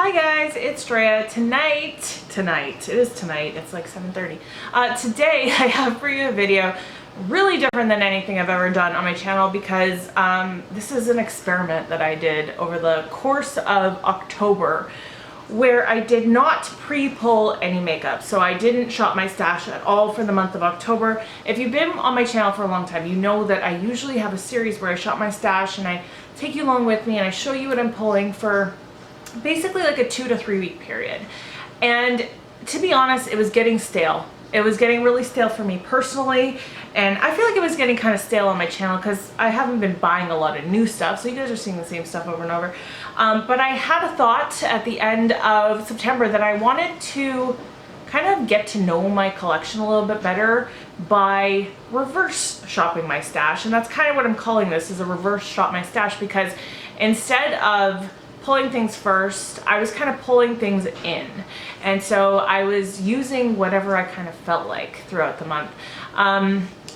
Hi guys, it's Joya. Tonight, it is tonight, it's like 7:30. Today I have for you a video really different than anything I've ever done on my channel because this is an experiment that I did over the course of October where I did not pre-pull any makeup. So I didn't shop my stash at all for the month of October. If you've been on my channel for a long time, you know that I usually have a series where I shop my stash and I take you along with me and I show you what I'm pulling for basically like a 2 to 3 week period. And to be honest, it was getting stale. It was getting really stale for me personally, and I feel like it was getting kind of stale on my channel because I haven't been buying a lot of new stuff, so you guys are seeing the same stuff over and over. But I had a thought at the end of September that I wanted to kind of get to know my collection a little bit better by reverse shopping my stash, and that's kind of what I'm calling this, is a reverse shop my stash, because instead of pulling things first, I was kind of pulling things in, and so I was using whatever I kind of felt like throughout the month.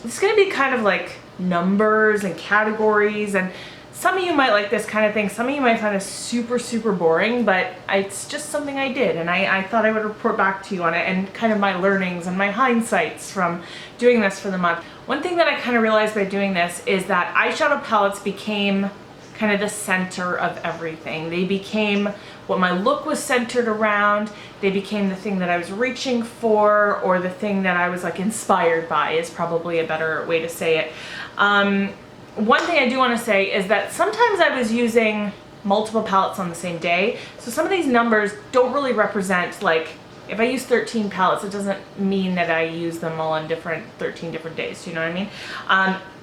It's going to be kind of like numbers and categories, and some of you might like this kind of thing, some of you might find it super boring, but it's just something I did, and I thought I would report back to you on it and kind of my learnings and my hindsights from doing this for the month. One thing that I kind of realized by doing this is that eyeshadow palettes became kind of the center of everything. They became what my look was centered around. They became the thing that I was reaching for, or the thing that I was like inspired by is probably a better way to say it. One thing I do want to say is that sometimes I was using multiple palettes on the same day. So some of these numbers don't really represent, like, if I use 13 palettes, it doesn't mean that I use them all on 13 different days, you know what I mean?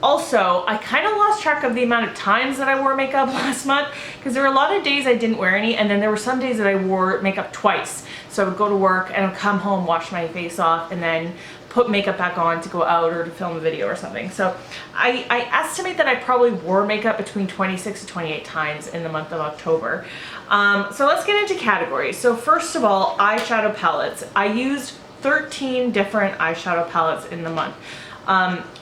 Also, I kind of lost track of the amount of times that I wore makeup last month, because there were a lot of days I didn't wear any, and then there were some days that I wore makeup twice. So I would go to work and I'd come home, wash my face off, and then put makeup back on to go out or to film a video or something. So I estimate that I probably wore makeup between 26 to 28 times in the month of October. So let's get into categories. So first of all, eyeshadow palettes. I used 13 different eyeshadow palettes in the month.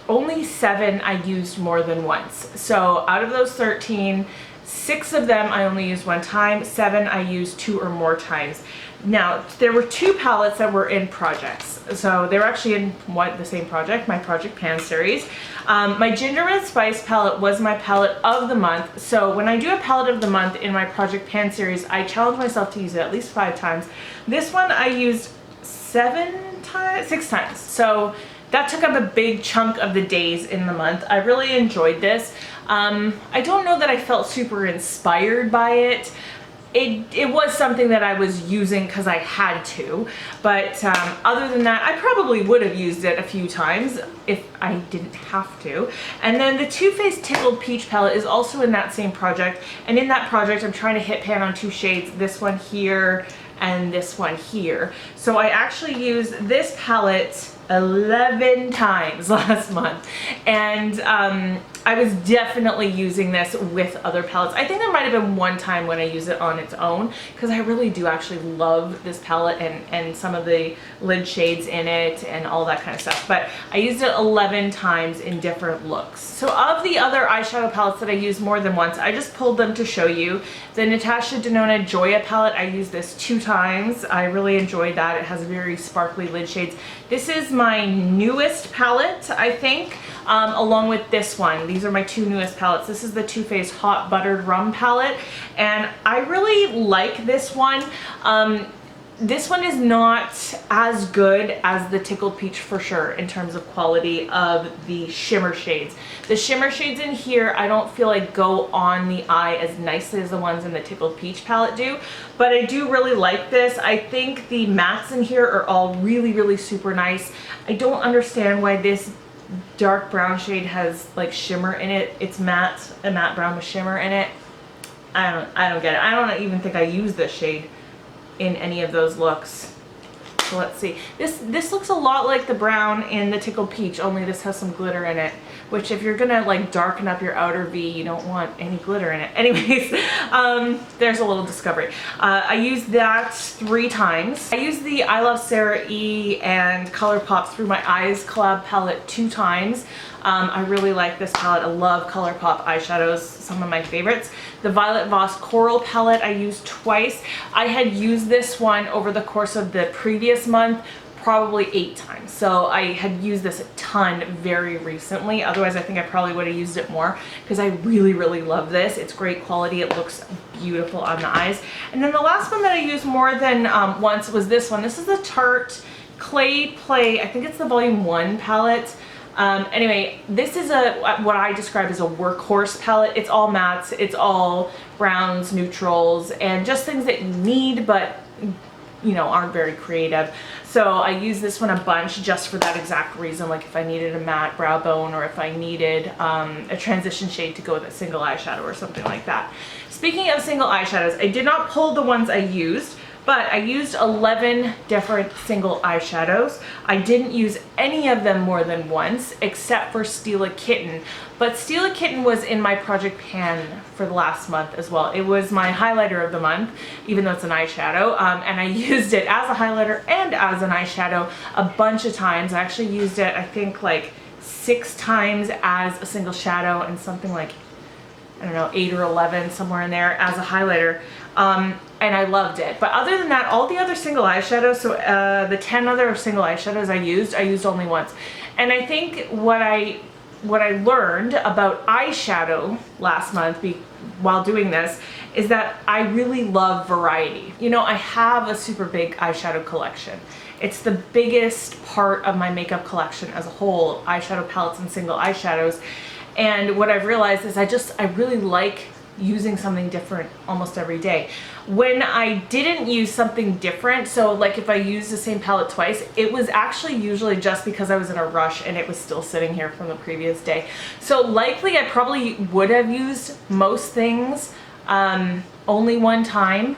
Only 7 I used more than once. So out of those 13, 6 of them I only used one time, 7 I used 2 or more times. Now, there were 2 palettes that were in projects. So they were actually in the same project, my Project Pan series. My Gingerbread Spice palette was my palette of the month. So when I do a palette of the month in my Project Pan series, I challenge myself to use it at least 5 times. This one I used 6 times. So that took up a big chunk of the days in the month. I really enjoyed this. I don't know that I felt super inspired by it. It was something that I was using because I had to, but other than that, I probably would have used it a few times if I didn't have to. And then the Faced Tickled Peach palette is also in that same project, and in that project I'm trying to hit pan on 2 shades, this one here and this one here. So I actually used this palette 11 times last month, and I was definitely using this with other palettes. I think there might have been one time when I used it on its own, because I really do actually love this palette and some of the lid shades in it and all that kind of stuff. But I used it 11 times in different looks. So of the other eyeshadow palettes that I used more than once, I just pulled them to show you. The Natasha Denona Joya palette, I used this 2 times. I really enjoyed that. It has very sparkly lid shades. This is my newest palette, I think, along with this one. These are my 2 newest palettes. This is the Faced Hot Buttered Rum palette, and I really like this one. This one is not as good as the Tickled Peach for sure in terms of quality of the shimmer shades. The shimmer shades in here I don't feel like go on the eye as nicely as the ones in the Tickled Peach palette do, but I do really like this. I think the mattes in here are all really super nice. I don't understand why this dark brown shade has like shimmer in it. It's matte, a matte brown with shimmer in it. I don't get it. I don't even think I use this shade in any of those looks. So let's see. This looks a lot like the brown in the Tickled Peach, only this has some glitter in it. which if you're gonna like darken up your outer V, you don't want any glitter in it. Anyways, there's a little discovery. I used that 3 times. I used the I Love Sarah E and Colourpop Through My Eyes collab palette 2 times. I really like this palette. I love Colourpop eyeshadows, some of my favorites. The Violet Voss Coral palette I used twice. I had used this one over the course of the previous month probably 8 times. So I had used this a ton very recently. Otherwise, I think I probably would have used it more because I really, really love this. It's great quality. It looks beautiful on the eyes. And then the last one that I used more than once was this one. This is the Tarte Clay Play. I think it's the Volume 1 palette. Anyway, this is what I describe as a workhorse palette. It's all mattes, it's all browns, neutrals, and just things that you need but you know aren't very creative. So I use this one a bunch just for that exact reason, like if I needed a matte brow bone or if I needed a transition shade to go with a single eyeshadow or something like that. Speaking of single eyeshadows, I did not pull the ones I used, but I used 11 different single eyeshadows. I didn't use any of them more than once, except for Stila Kitten. But Stila Kitten was in my project pan for the last month as well. It was my highlighter of the month, even though it's an eyeshadow. And I used it as a highlighter and as an eyeshadow a bunch of times. I actually used it, I think, like 6 times as a single shadow and something like, I don't know, 8 or 11, somewhere in there, as a highlighter. And I loved it. But other than that, all the other single eyeshadows, so the 10 other single eyeshadows I used only once. And I think what I learned about eyeshadow last month while doing this is that I really love variety. You know, I have a super big eyeshadow collection. It's the biggest part of my makeup collection as a whole, eyeshadow palettes and single eyeshadows. And what I've realized is I really like using something different almost every day. When I didn't use something different, so like if I used the same palette twice, it was actually usually just because I was in a rush and it was still sitting here from the previous day. So likely I probably would have used most things only one time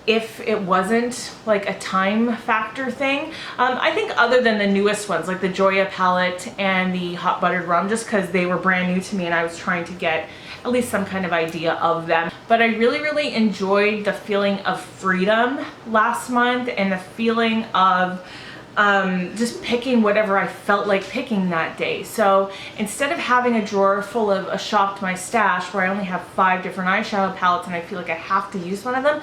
if it wasn't like a time factor thing. I think other than the newest ones like the Joya palette and the Hot Buttered Rum, just because they were brand new to me and I was trying to get at least some kind of idea of them. But I really, really enjoyed the feeling of freedom last month and the feeling of just picking whatever I felt like picking that day. So instead of having a drawer full of a shop to my stash where I only have 5 different eyeshadow palettes and I feel like I have to use one of them,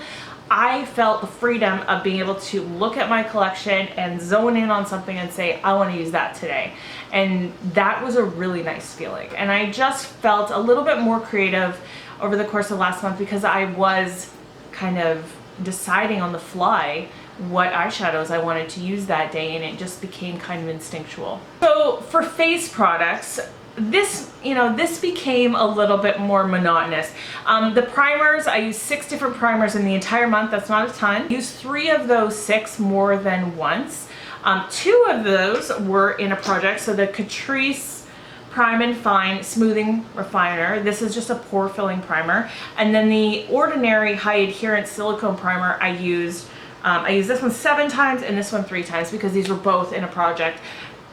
I felt the freedom of being able to look at my collection and zone in on something and say, I want to use that today. And that was a really nice feeling. And I just felt a little bit more creative over the course of last month because I was kind of deciding on the fly what eyeshadows I wanted to use that day, and it just became kind of instinctual. So for face products, this became a little bit more monotonous. The primers, I used 6 different primers in the entire month. That's not a ton. I used 3 of those 6 more than once. 2 of those were in a project. So the Catrice Prime and Fine Smoothing Refiner. This is just a pore filling primer. And then the Ordinary High Adherence Silicone Primer I used this one 7 times and this one 3 times because these were both in a project.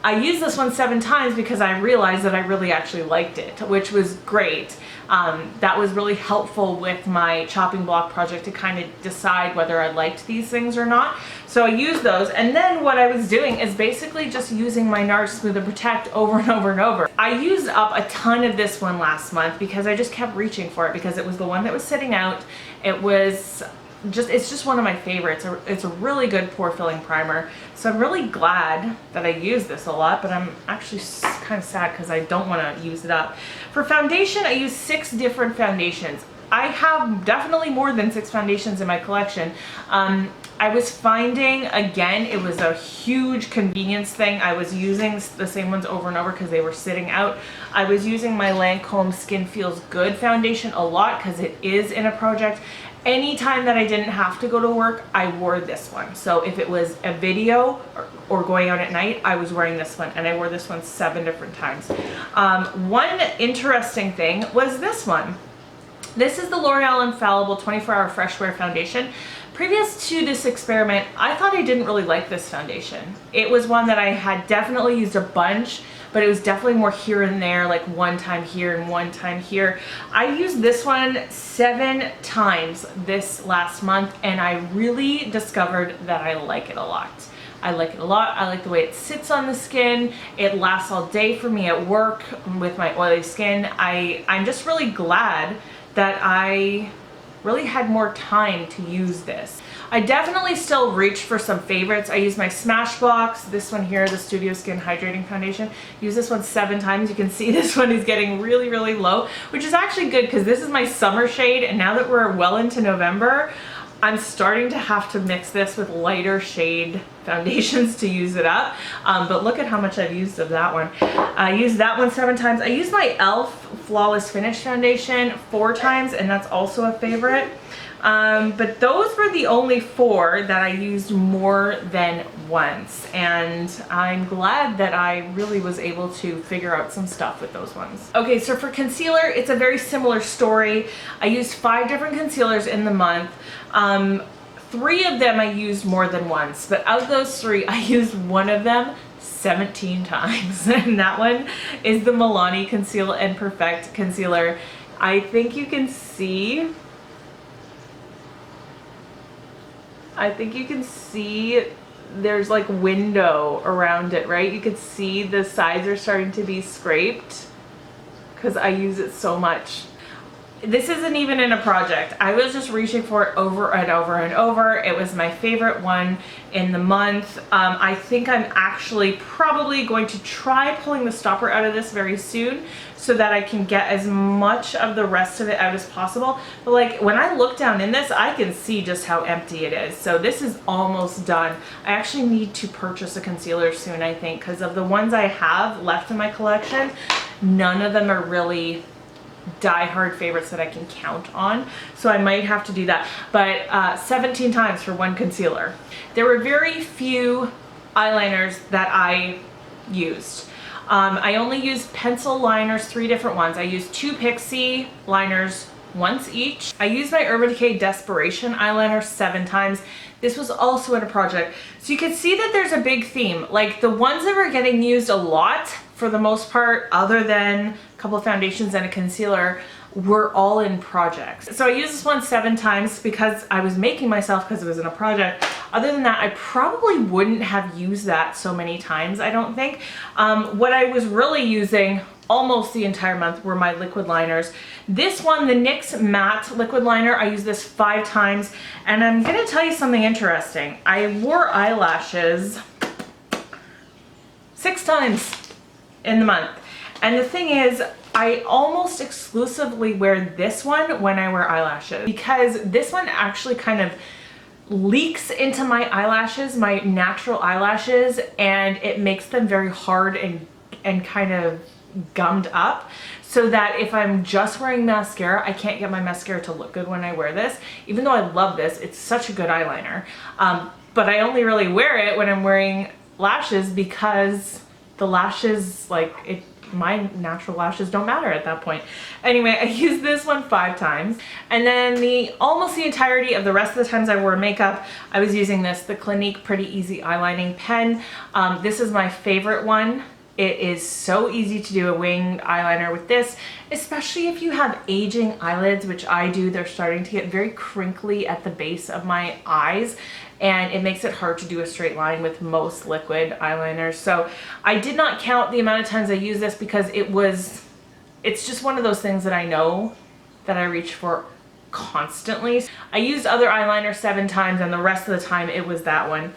I used this one 7 times because I realized that I really actually liked it, which was great. That was really helpful with my chopping block project to kind of decide whether I liked these things or not. So I used those, and then what I was doing is basically just using my NARS Smooth and Protect over and over and over. I used up a ton of this one last month because I just kept reaching for it because it was the one that was sitting out. It's just one of my favorites. It's a really good pore filling primer. So I'm really glad that I use this a lot, but I'm actually kind of sad because I don't want to use it up. For foundation, I use 6 different foundations. I have definitely more than 6 foundations in my collection. I was finding, again, it was a huge convenience thing. I was using the same ones over and over because they were sitting out. I was using my Lancome Skin Feels Good foundation a lot because it is in a project. Anytime that I didn't have to go to work, I wore this one. So if it was a video or going out at night, I was wearing this one, and I wore this one 7 different times. One interesting thing was this one. This is the L'Oreal Infallible 24-Hour Fresh Wear Foundation. Previous to this experiment, I thought I didn't really like this foundation. It was one that I had definitely used a bunch, but but it was definitely more here and there, like one time here and one time here. I used this one 7 times this last month, and I really discovered that I like it a lot. I like it a lot. I like the way it sits on the skin. It lasts all day for me at work with my oily skin. I'm just really glad that I really had more time to use this. I definitely still reach for some favorites. I use my Smashbox, this one here, the Studio Skin Hydrating Foundation. Use this one 7 times. You can see this one is getting really, really low, which is actually good because this is my summer shade, and now that we're well into November, I'm starting to have to mix this with lighter shade foundations to use it up. But look at how much I've used of that one. I used that one 7 times. I used my e.l.f. Flawless Finish Foundation 4 times, and that's also a favorite. But those were the only 4 that I used more than once, and I'm glad that I really was able to figure out some stuff with those ones. Okay, so for concealer, it's a very similar story. I used 5 different concealers in the month. 3 of them I used more than once, but out of those 3, I used one of them 17 times, and that one is the Milani Conceal and Perfect Concealer. I think you can see there's like window around it, right? You can see the sides are starting to be scraped because I use it so much. This isn't even in a project. I was just reaching for it over and over and over. It was my favorite one in the month. I think I'm actually probably going to try pulling the stopper out of this very soon so that I can get as much of the rest of it out as possible. But like when I look down in this, I can see just how empty it is. So this is almost done. I actually need to purchase a concealer soon, I think, because of the ones I have left in my collection, none of them are really die-hard favorites that I can count on, so I might have to do that. But 17 times for one concealer. There were very few eyeliners that I used. I only used pencil liners, 3 different ones. I used 2 Pixie liners once each. I used my Urban Decay Desperation eyeliner 7 times. This was also in a project. So you can see that there's a big theme. Like the ones that were getting used a lot, for the most part, other than a couple of foundations and a concealer, were all in projects. So I used this one 7 times because I was making myself because it was in a project. Other than that, I probably wouldn't have used that so many times, I don't think. What I was really using almost the entire month were my liquid liners. This one, the NYX Matte Liquid Liner, I used this 5 times, and I'm gonna tell you something interesting. I wore eyelashes 6 times in the month. And the thing is, I almost exclusively wear this one when I wear eyelashes, because this one actually kind of leaks into my eyelashes, my natural eyelashes, and it makes them very hard and kind of gummed up, so that if I'm just wearing mascara, I can't get my mascara to look good when I wear this. Even though I love this, it's such a good eyeliner. But I only really wear it when I'm wearing lashes, because the lashes, like, my natural lashes don't matter at that point. Anyway, I used this one 5 times. And then almost the entirety of the rest of the times I wore makeup, I was using the Clinique Pretty Easy Eyelining Pen. This is my favorite one. It is so easy to do a winged eyeliner with this, especially if you have aging eyelids, which I do. They're starting to get very crinkly at the base of my eyes, and it makes it hard to do a straight line with most liquid eyeliners. So I did not count the amount of times I used this because it's just one of those things that I know that I reach for constantly. I used other eyeliner 7 times, and the rest of the time it was that one.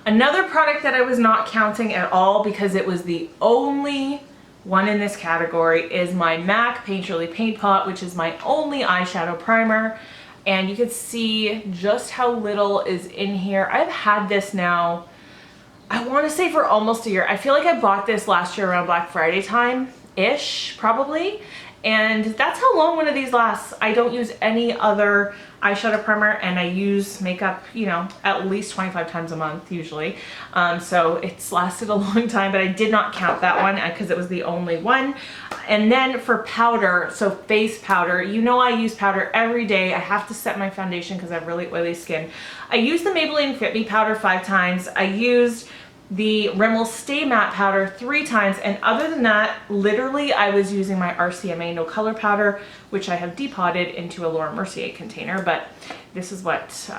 Another product that I was not counting at all because it was the only one in this category is my MAC Painterly Paint Pot, which is my only eyeshadow primer. And you can see just how little is in here. I've had this now, I want to say for almost a year. I feel like I bought this last year around Black Friday time-ish, probably. And that's how long one of these lasts. I don't use any other eyeshadow primer, and I use makeup, you know, at least 25 times a month usually. So it's lasted a long time, but I did not count that one because it was the only one. And then for powder, so face powder, you know I use powder every day. I have to set my foundation because I have really oily skin. I used the Maybelline Fit Me powder 5 times. I used the Rimmel Stay Matte powder 3 times, and other than that, literally I was using my RCMA No Color powder, which I have depotted into a Laura Mercier container, but this is what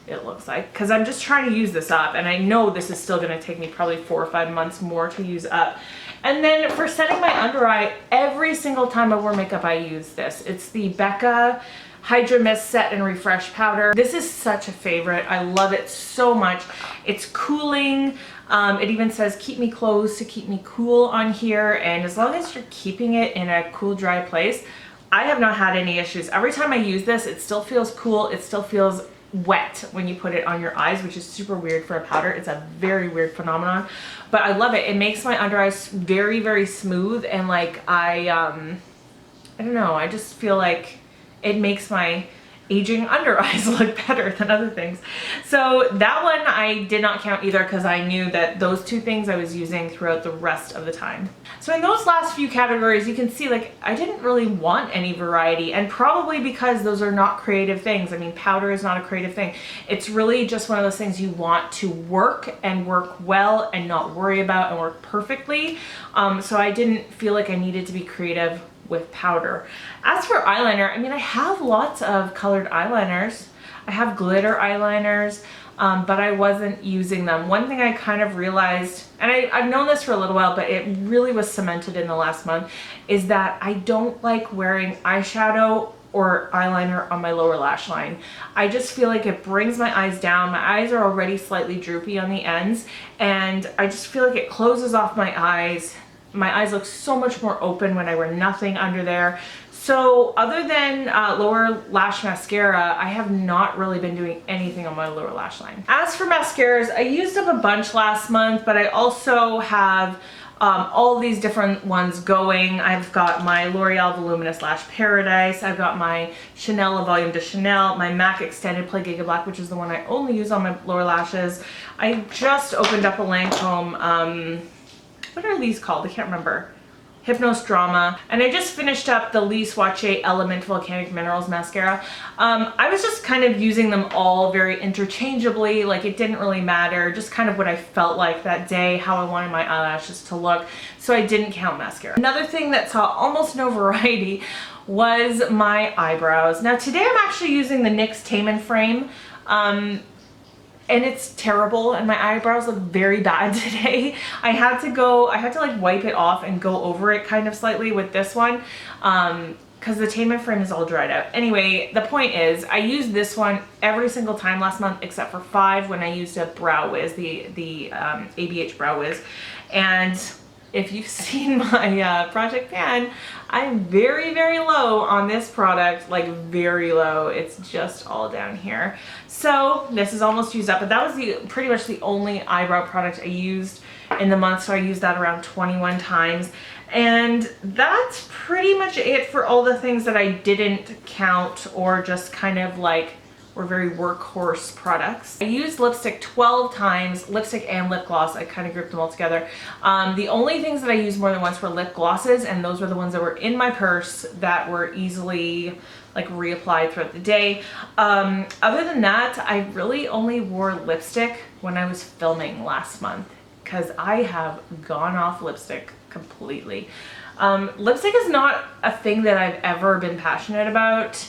it looks like, because I'm just trying to use this up, and I know this is still going to take me probably 4 or 5 months more to use up. And then for setting my under eye, every single time I wear makeup I use this. It's the Becca Hydra Mist Set and Refresh powder. This is such a favorite. I love it so much. It's cooling. It even says keep me closed to keep me cool on here, and as long as you're keeping it in a cool, dry place, I have not had any issues. Every time I use this, it still feels cool. It still feels wet when you put it on your eyes, which is super weird for a powder. It's a very weird phenomenon, but I love it. It makes my under eyes very, very smooth, and like I don't know, I just feel like it makes my aging under eyes look better than other things. So that one I did not count either, because I knew that those 2 things I was using throughout the rest of the time. So in those last few categories, you can see like I didn't really want any variety, and probably because those are not creative things. I mean, powder is not a creative thing. It's really just one of those things you want to work and work well and not worry about and work perfectly. So I didn't feel like I needed to be creative with powder. As for eyeliner, I mean, I have lots of colored eyeliners. I have glitter eyeliners, but I wasn't using them. One thing I kind of realized, and I've known this for a little while, but it really was cemented in the last month, is that I don't like wearing eyeshadow or eyeliner on my lower lash line. I just feel like it brings my eyes down. My eyes are already slightly droopy on the ends, and I just feel like it closes off my eyes. My eyes look so much more open when I wear nothing under there. So other than lower lash mascara, I have not really been doing anything on my lower lash line. As for mascaras, I used up a bunch last month, but I also have all these different ones going. I've got my L'Oreal Voluminous Lash Paradise. I've got my Chanel La Volume de Chanel, my MAC Extended Play Giga Black, which is the one I only use on my lower lashes. I just opened up a Lancome, what are these called? I can't remember. Hypnos Drama. And I just finished up the Lee Swatche Element Volcanic Minerals mascara. I was just kind of using them all very interchangeably. Like, it didn't really matter, just kind of what I felt like that day, how I wanted my eyelashes to look. So I didn't count mascara. Another thing that saw almost no variety was my eyebrows. Now today I'm actually using the NYX Tame & Frame. And it's terrible, and my eyebrows look very bad today. I had to like wipe it off and go over it kind of slightly with this one, because the Tame & Frame is all dried out. Anyway, the point is, I used this one every single time last month except for 5 when I used a Brow Wiz, the ABH Brow Wiz. And if you've seen my project pan, I'm very, very low on this product, like very low. It's just all down here. So this is almost used up, but that was pretty much the only eyebrow product I used in the month. So I used that around 21 times. And that's pretty much it for all the things that I didn't count or just kind of like were very workhorse products. I used lipstick 12 times, lipstick and lip gloss. I kind of grouped them all together. The only things that I used more than once were lip glosses, and those were the ones that were in my purse that were easily like reapplied throughout the day. Other than that, I really only wore lipstick when I was filming last month, because I have gone off lipstick completely. Lipstick is not a thing that I've ever been passionate about,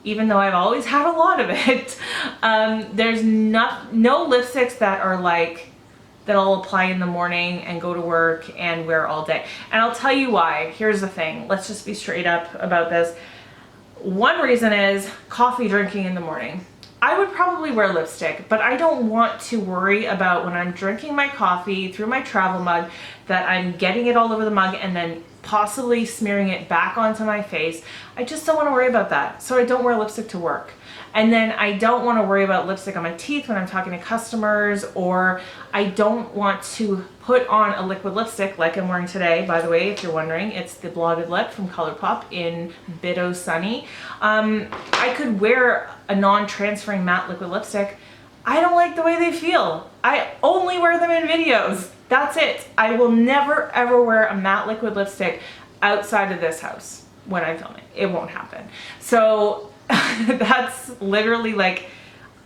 even though I've always had a lot of it. There's no lipsticks that are like, that I'll apply in the morning and go to work and wear all day. And I'll tell you why. Here's the thing. Let's just be straight up about this. One reason is coffee drinking in the morning. I would probably wear lipstick, but I don't want to worry about when I'm drinking my coffee through my travel mug that I'm getting it all over the mug and then possibly smearing it back onto my face. I just don't want to worry about that. So I don't wear lipstick to work. And then I don't want to worry about lipstick on my teeth when I'm talking to customers, or I don't want to put on a liquid lipstick like I'm wearing today. By the way, if you're wondering, it's the Blotted Lip from Colourpop in Bitto Sunny. I could wear a non-transferring matte liquid lipstick. I don't like the way they feel. I only wear them in videos. That's it. I will never ever wear a matte liquid lipstick outside of this house when I'm filming. It won't happen. So that's literally like,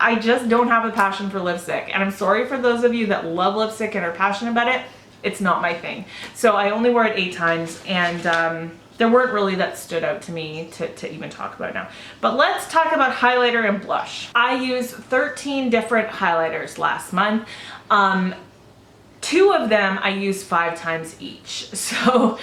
I just don't have a passion for lipstick. And I'm sorry for those of you that love lipstick and are passionate about it. It's not my thing. So I only wore it 8 times, and there weren't really that stood out to me to even talk about now. But let's talk about highlighter and blush. I used 13 different highlighters last month. 2 of them I used 5 times each. So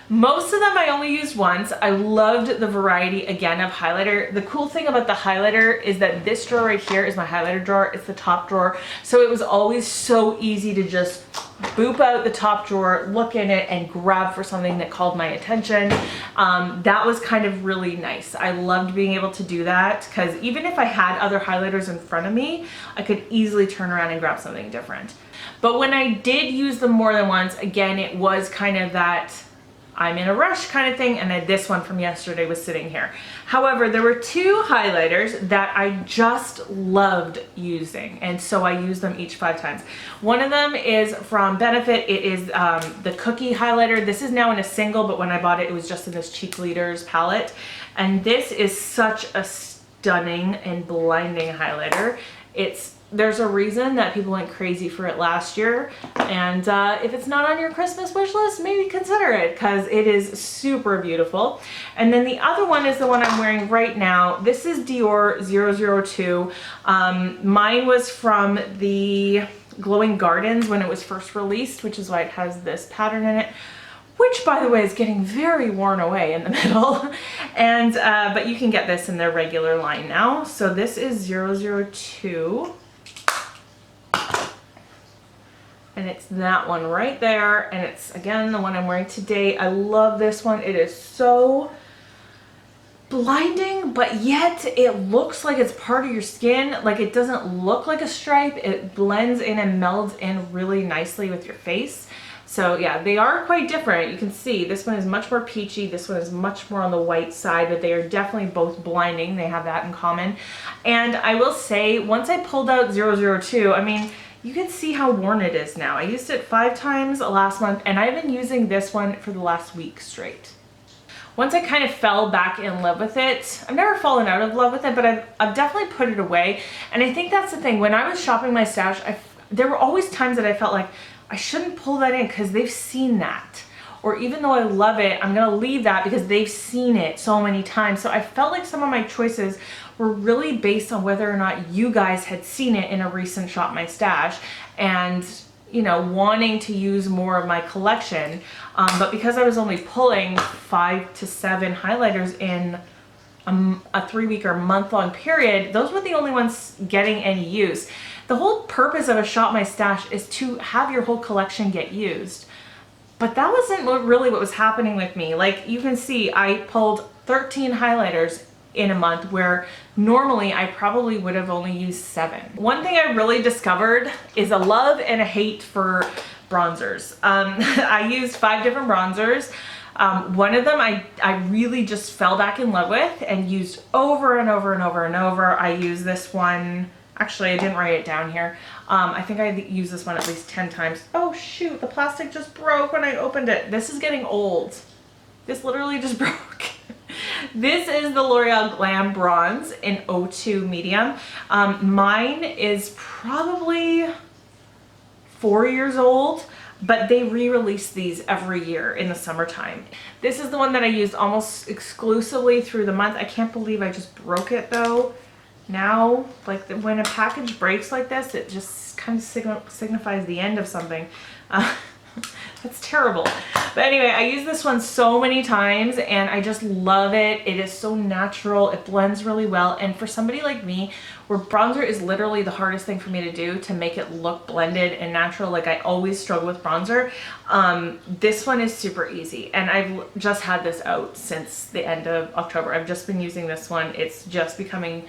most of them I only used once. I loved the variety again of highlighter. The cool thing about the highlighter is that this drawer right here is my highlighter drawer. It's the top drawer. So it was always so easy to just boop out the top drawer, look in it, and grab for something that called my attention. That was kind of really nice. I loved being able to do that because even if I had other highlighters in front of me, I could easily turn around and grab something different. But when I did use them more than once, again, it was kind of that I'm in a rush kind of thing, and then this one from yesterday was sitting here. However, there were 2 highlighters that I just loved using, and so I used them each 5 times. One of them is from Benefit. It is the Cookie highlighter. This is now in a single, but when I bought it, it was just in this Cheek Leaders palette. And this is such a stunning and blinding highlighter. There's a reason that people went crazy for it last year, and if it's not on your Christmas wish list, maybe consider it because it is super beautiful. And then the other one is the one I'm wearing right now. This is Dior 002. Mine was from the Glowing Gardens when it was first released, which is why it has this pattern in it, which by the way is getting very worn away in the middle. And but you can get this in their regular line now. So this is 002. And it's that one right there, and it's again the one I'm wearing today. I love this one. It is so blinding, but yet it looks like it's part of your skin. Like, it doesn't look like a stripe. It blends in and melds in really nicely with your face. So yeah, they are quite different. You can see this one is much more peachy. This one is much more on the white side, but they are definitely both blinding. They have that in common. And I will say, once I pulled out 002, I mean, you can see how worn it is now. I used it 5 times last month, and I've been using this one for the last week straight. Once I kind of fell back in love with it, I've never fallen out of love with it, but I've definitely put it away. And I think that's the thing. When I was shopping my stash, there were always times that I felt like I shouldn't pull that in because they've seen that. Or even though I love it, I'm gonna leave that because they've seen it so many times. So I felt like some of my choices were really based on whether or not you guys had seen it in a recent Shop My Stash and, you know, wanting to use more of my collection. But because I was only pulling 5 to 7 highlighters in a 3-week or month-long period, those were the only ones getting any use. The whole purpose of a Shop My Stash is to have your whole collection get used. But that wasn't really what was happening with me. Like, you can see, I pulled 13 highlighters in a month where normally I probably would have only used 7. One thing I really discovered is a love and a hate for bronzers. I used 5 different bronzers. One of them I really just fell back in love with and used over and over and over and over. I used this one, actually I didn't write it down here. I think I used this one at least 10 times. Oh shoot, the plastic just broke when I opened it. This is getting old. This literally just broke. This is the L'Oreal Glam Bronze in 02 medium. Mine is probably 4 years old, but they re-release these every year in the summertime. This is the one that I used almost exclusively through the month. I can't believe I just broke it though. Now, like when a package breaks like this, it just kind of signifies the end of something. That's terrible. But anyway, I use this one so many times and I just love it. It is so natural. It blends really well. And for somebody like me, where bronzer is literally the hardest thing for me to do to make it look blended and natural, like I always struggle with bronzer, this one is super easy. And I've just had this out since the end of October. I've just been using this one. It's just becoming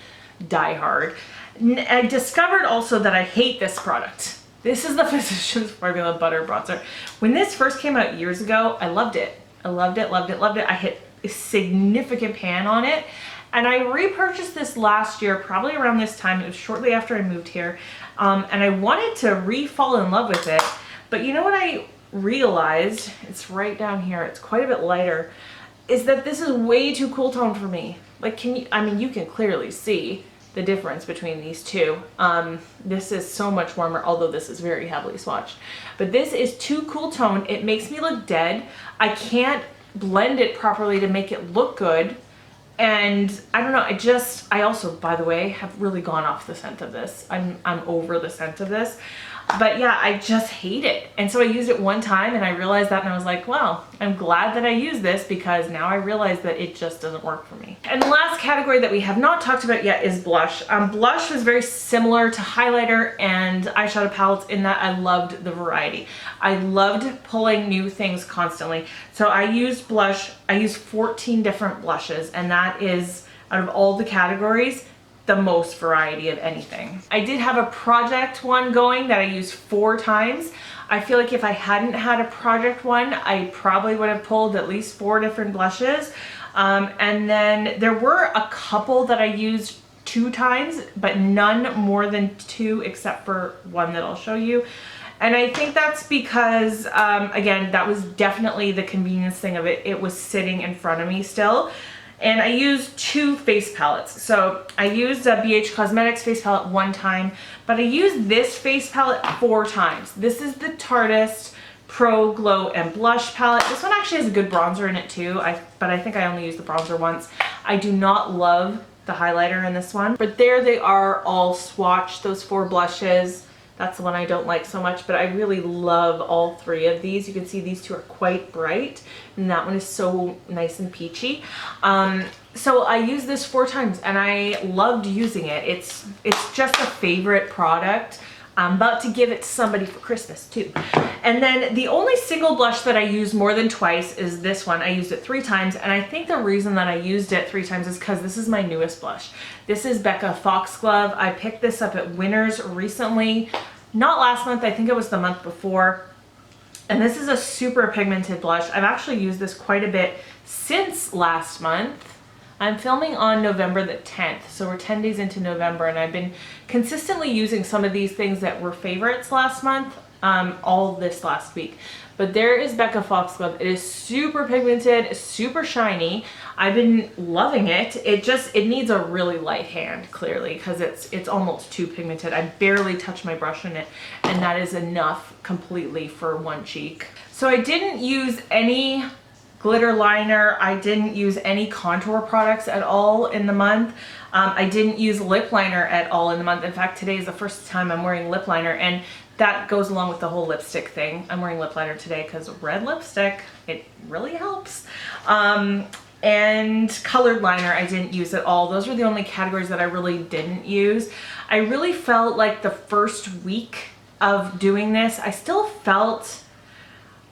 die hard. I discovered also that I hate this product. This is the Physicians Formula Butter Bronzer. When this first came out years ago, I loved it. I loved it, loved it, loved it. I hit a significant pan on it. And I repurchased this last year, probably around this time. It was shortly after I moved here. And I wanted to re-fall in love with it. But you know what I realized? It's right down here. It's quite a bit lighter. Is that this is way too cool tone for me. Like, I mean, you can clearly see the difference between these two. This is so much warmer, although this is very heavily swatched. But this is too cool tone. It makes me look dead. I can't blend it properly to make it look good. And I don't know, I also, by the way, have really gone off the scent of this. I'm over the scent of this. But yeah, I just hate it. And so I used it one time and I realized that and I was like, well, I'm glad that I used this because now I realize that it just doesn't work for me. And the last category that we have not talked about yet is blush. Blush was very similar to highlighter and eyeshadow palettes in that I loved the variety. I loved pulling new things constantly. So I used blush, I used 14 different blushes, and that is, out of all the categories, the most variety of anything. I did have a project one going that I used 4 times. I feel like if I hadn't had a project one, I probably would have pulled at least 4 different blushes. And then there were a couple that I used 2 times, but none more than 2 except for one that I'll show you. And I think that's because, again, that was definitely the convenience thing of it. It was sitting in front of me still. And I used 2 face palettes. So I used a BH Cosmetics face palette 1 time, but I used this face palette 4 times. This is the Tarte Pro Glow and Blush palette. This one actually has a good bronzer in it too, but I think I only used the bronzer once. I do not love the highlighter in this one, but there they are all swatched, those 4 blushes. That's the one I don't like so much, but I really love all 3 of these. You can see these 2 are quite bright, and that one is so nice and peachy. So I used this 4 times, and I loved using it. It's just a favorite product. I'm about to give it to somebody for Christmas too. And then the only single blush that I used more than twice is this one. I used it 3 times, and I think the reason that I used it 3 times is because this is my newest blush. This is Becca Foxglove. I picked this up at Winners recently. Not last month, I think it was the month before. And this is a super pigmented blush. I've actually used this quite a bit since last month. I'm filming on November the 10th, so we're 10 days into November, and I've been consistently using some of these things that were favorites last month, all this last week. But there is Becca Foxglove. It is super pigmented, super shiny. I've been loving it. It needs a really light hand, clearly, because it's almost too pigmented. I barely touch my brush in it, and that is enough completely for one cheek. So I didn't use any glitter liner. I didn't use any contour products at all in the month. I didn't use lip liner at all in the month. In fact, today is the first time I'm wearing lip liner, and that goes along with the whole lipstick thing. I'm wearing lip liner today because red lipstick, it really helps. And colored liner, I didn't use at all. Those were the only categories that I really didn't use. I really felt like the first week of doing this, I still felt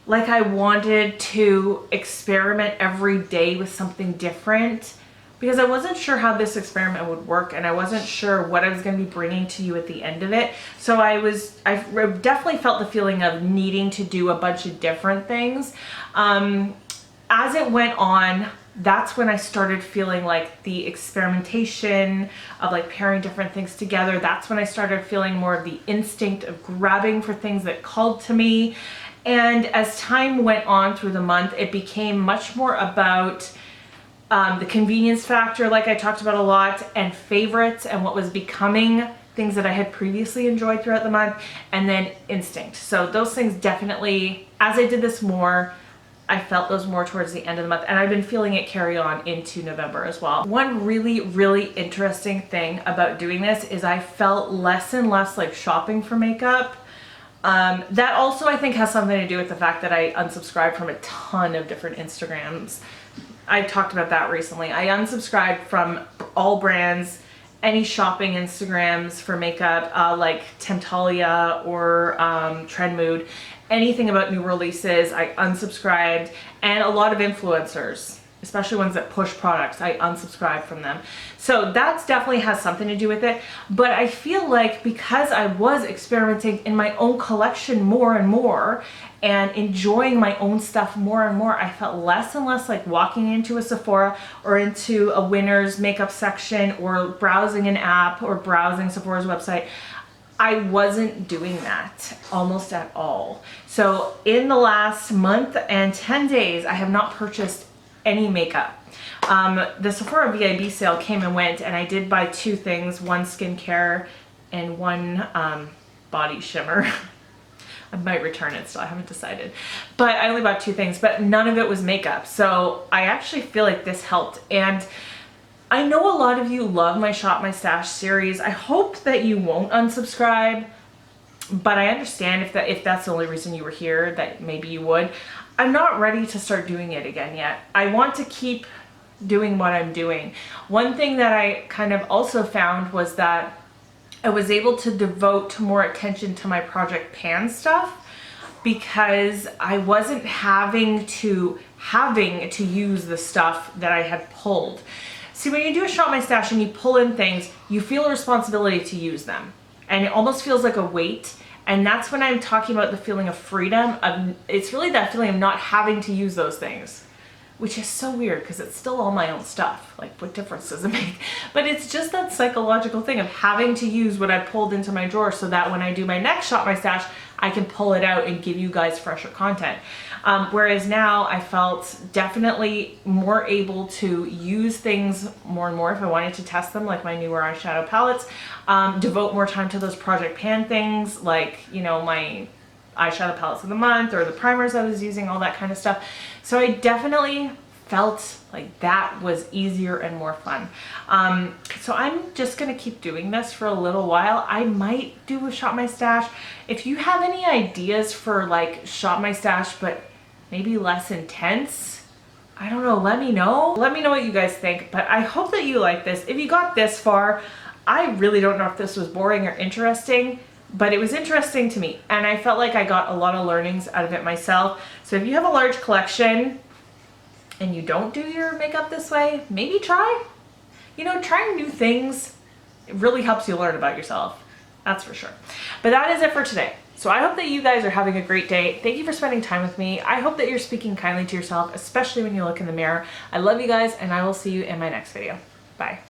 like I wanted to experiment every day with something different, because I wasn't sure how this experiment would work, and I wasn't sure what I was going to be bringing to you at the end of it. So I definitely felt the feeling of needing to do a bunch of different things. As it went on, that's when I started feeling like the experimentation of like pairing different things together. That's when I started feeling more of the instinct of grabbing for things that called to me. And as time went on through the month, it became much more about the convenience factor, like I talked about a lot, and favorites, and what was becoming things that I had previously enjoyed throughout the month, and then instinct. So those things definitely, as I did this more, I felt those more towards the end of the month, and I've been feeling it carry on into November as well. One really, really interesting thing about doing this is I felt less and less like shopping for makeup. That also I think has something to do with the fact that I unsubscribed from a ton of different Instagrams. I talked about that recently. I unsubscribed from all brands, any shopping Instagrams for makeup, like Temptalia or Trend Mood, anything about new releases, I unsubscribed, and a lot of influencers, especially ones that push products, I unsubscribed from them. So that definitely has something to do with it. But I feel like because I was experimenting in my own collection more and more and enjoying my own stuff more and more, I felt less and less like walking into a Sephora or into a Winners makeup section or browsing an app or browsing Sephora's website. I wasn't doing that almost at all. So in the last month and 10 days, I have not purchased any makeup. The Sephora VIB sale came and went, and I did buy 2 things, one skincare and one body shimmer. I might return it still, I haven't decided. But I only bought 2 things, but none of it was makeup. So I actually feel like this helped. And I know a lot of you love my Shop My Stash series. I hope that you won't unsubscribe, but I understand if that's the only reason you were here, that maybe you would. I'm not ready to start doing it again yet. I want to keep doing what I'm doing. One thing that I kind of also found was that I was able to devote more attention to my Project Pan stuff because I wasn't having to use the stuff that I had pulled. See, when you do a Shop My Stash and you pull in things, you feel a responsibility to use them. And it almost feels like a weight. And that's when I'm talking about the feeling of freedom. It's really that feeling of not having to use those things, which is so weird because it's still all my own stuff. Like, what difference does it make? But it's just that psychological thing of having to use what I pulled into my drawer so that when I do my next Shop My Stash, I can pull it out and give you guys fresher content. Whereas now I felt definitely more able to use things more and more if I wanted to test them, like my newer eyeshadow palettes, devote more time to those Project Pan things, like, you know, my eyeshadow palettes of the month or the primers I was using, all that kind of stuff. So I definitely felt like that was easier and more fun. So I'm just gonna keep doing this for a little while. I might do a Shop My Stash. If you have any ideas for like Shop My Stash, but maybe less intense, I don't know, let me know. Let me know what you guys think, but I hope that you like this. If you got this far, I really don't know if this was boring or interesting, but it was interesting to me, and I felt like I got a lot of learnings out of it myself. So if you have a large collection and you don't do your makeup this way, maybe try. You know, trying new things, it really helps you learn about yourself. That's for sure. But that is it for today. So I hope that you guys are having a great day. Thank you for spending time with me. I hope that you're speaking kindly to yourself, especially when you look in the mirror. I love you guys, and I will see you in my next video. Bye.